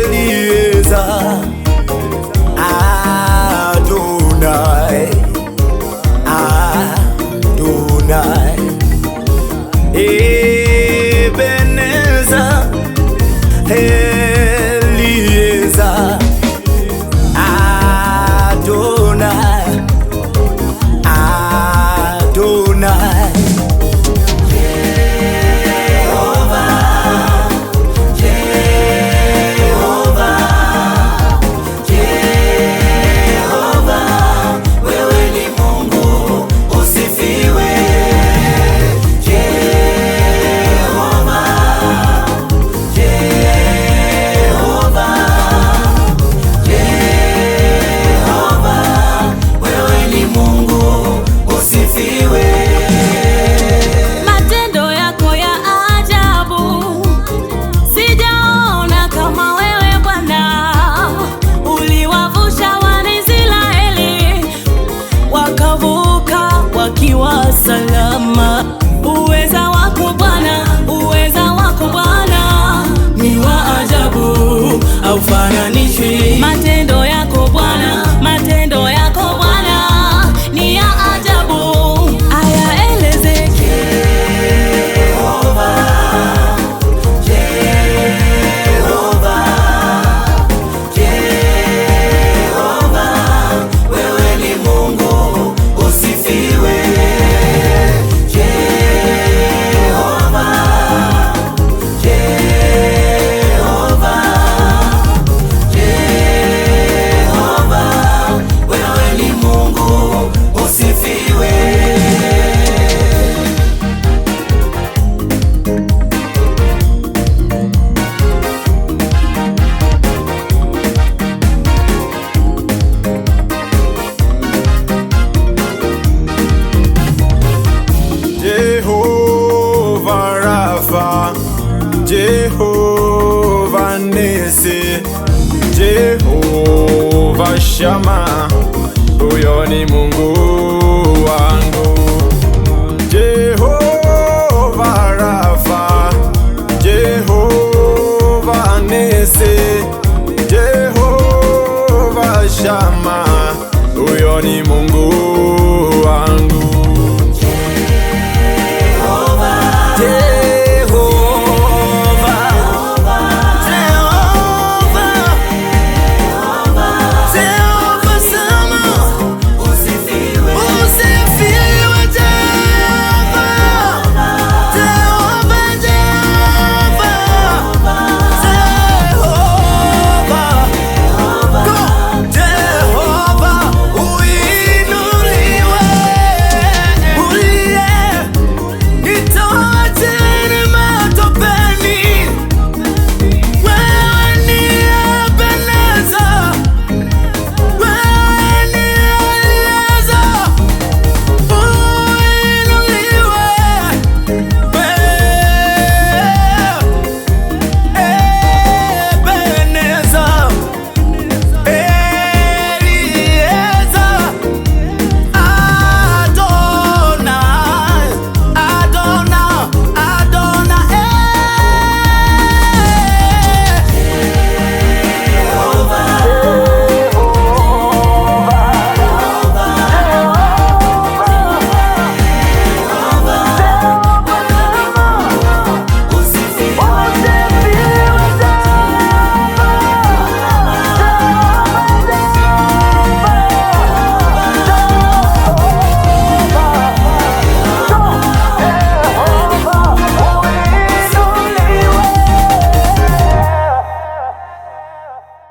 Eliezer, Adonai, Adonai, Ebenezer, Eliezer, Adonai, Adonai. Matendo yako ya ajabu sijaona kama wewe Bwana. Uliwavusha Waisraeli wakavuka wakiwa salama. Uweza wako Bwana, uweza wako Bwana ni wa ajabu, haufananishwi. Matendo yako Bwana, matendo yako Bwana ni ya ajabu. Jehovah Rapha, Jehovah Nisi, Jehovah Shammah, huyo ni Mungu wangu. Jehovah Rapha, Jehovah Nisi, Jehovah Shammah, huyo ni Mungu wangu.